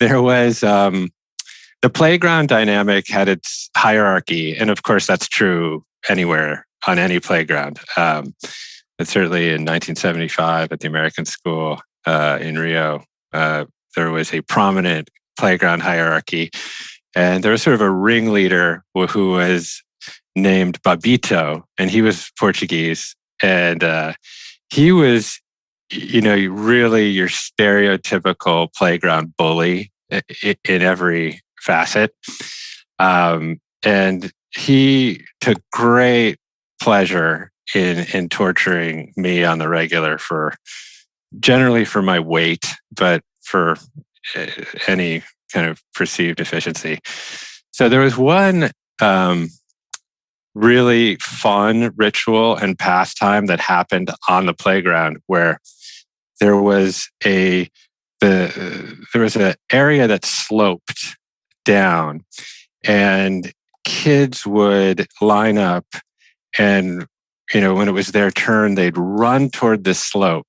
there was the playground dynamic had its hierarchy, and of course that's true anywhere on any playground. But certainly in 1975 at the American School in Rio, there was a prominent playground hierarchy, and there was sort of a ringleader who was named Babito, and he was Portuguese, and he was, really your stereotypical playground bully in every facet. And he took great pleasure in torturing me on the regular generally for my weight, but for any kind of perceived efficiency. So there was one really fun ritual and pastime that happened on the playground where there was an area that sloped down, and kids would line up, and when it was their turn, they'd run toward this slope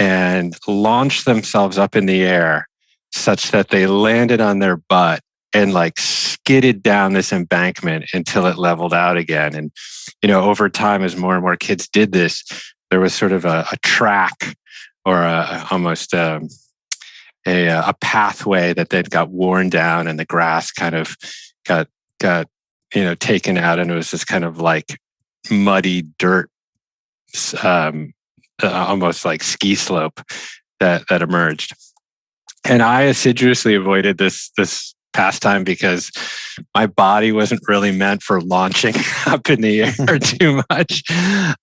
and launch themselves up in the air such that they landed on their butt and skidded down this embankment until it leveled out again. And over time, as more and more kids did this, there was sort of a track or almost a pathway that then got worn down, and the grass kind of got taken out, and it was this kind of muddy dirt, almost like ski slope that emerged. And I assiduously avoided this pastime because my body wasn't really meant for launching up in the air too much.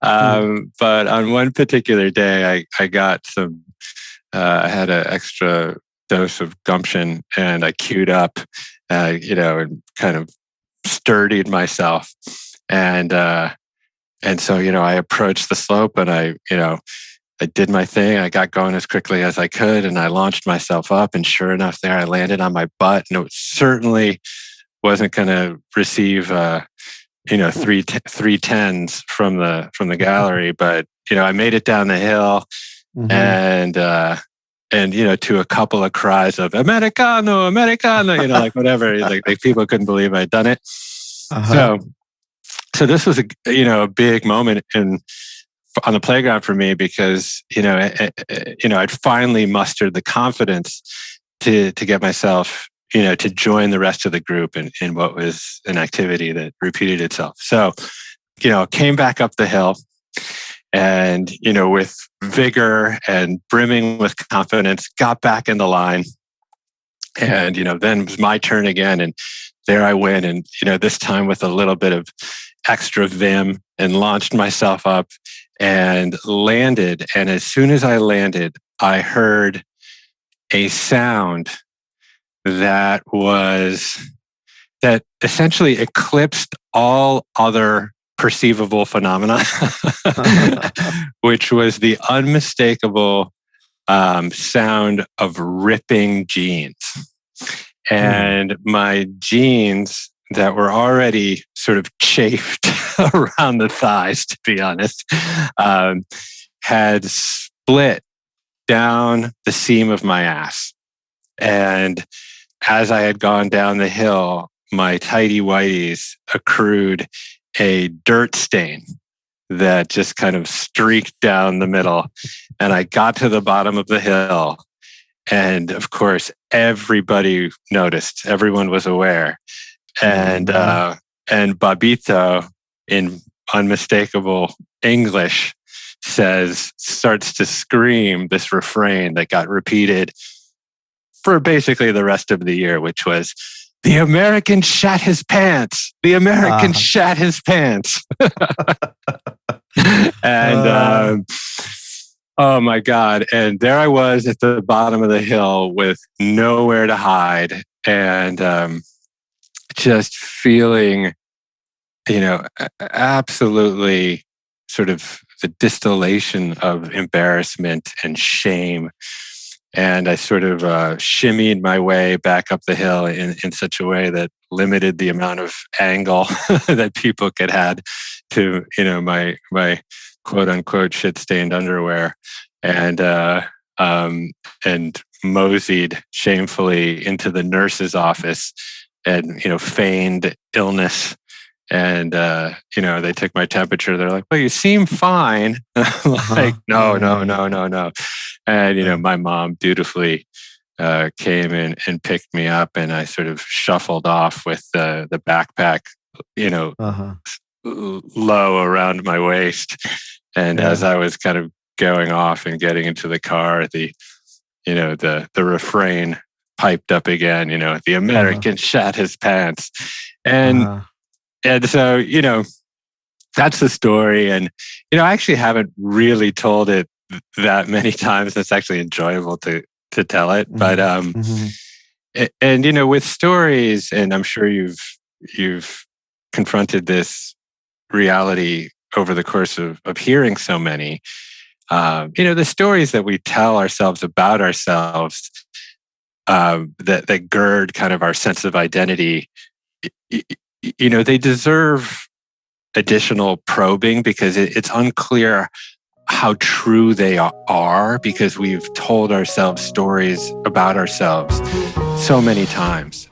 But on one particular day, I got I had an extra dose of gumption, and I queued up, and kind of sturdied myself. And so, I approached the slope, and I did my thing. I got going as quickly as I could, and I launched myself up. And sure enough, there I landed on my butt, and it certainly wasn't going to receive, three tens from the gallery. But I made it down the hill, and to a couple of cries of "Americano, Americano," whatever. Like people couldn't believe I'd done it. So this was a big moment on the playground for me because I'd finally mustered the confidence to get myself to join the rest of the group in what was an activity that repeated itself. So came back up the hill, and with vigor and brimming with confidence, got back in the line, and then it was my turn again, and there I went, and this time with a little bit of extra vim, and launched myself up and landed. And as soon as I landed, I heard a sound that essentially eclipsed all other perceivable phenomena, which was the unmistakable sound of ripping jeans. And my jeans that were already sort of chafed around the thighs, to be honest, had split down the seam of my ass. And as I had gone down the hill, my tighty whities accrued a dirt stain that just kind of streaked down the middle. And I got to the bottom of the hill. And of course, everybody noticed. Everyone was aware. And Babito, in unmistakable English, starts to scream this refrain that got repeated for basically the rest of the year, which was, "The American shat his pants. The American shat his pants." And oh my God. And there I was at the bottom of the hill with nowhere to hide, and just feeling, absolutely sort of the distillation of embarrassment and shame. And I sort of shimmied my way back up the hill in such a way that limited the amount of angle that people could have to, my quote unquote shit stained underwear. And moseyed shamefully into the nurse's office and, feigned illness. And, they took my temperature. They're like, well, you seem fine. I'm like, no, no, no, no, no. And, my mom dutifully came in and picked me up, and I sort of shuffled off with the backpack, low around my waist. And as I was kind of going off and getting into the car, the refrain piped up again, the American shat his pants. And so, that's the story. And, I actually haven't really told it that many times. It's actually enjoyable to tell it. But, and, with stories, and I'm sure you've confronted this reality over the course of hearing so many, the stories that we tell ourselves about ourselves, that gird kind of our sense of identity, they deserve additional probing, because it's unclear how true they are, because we've told ourselves stories about ourselves so many times.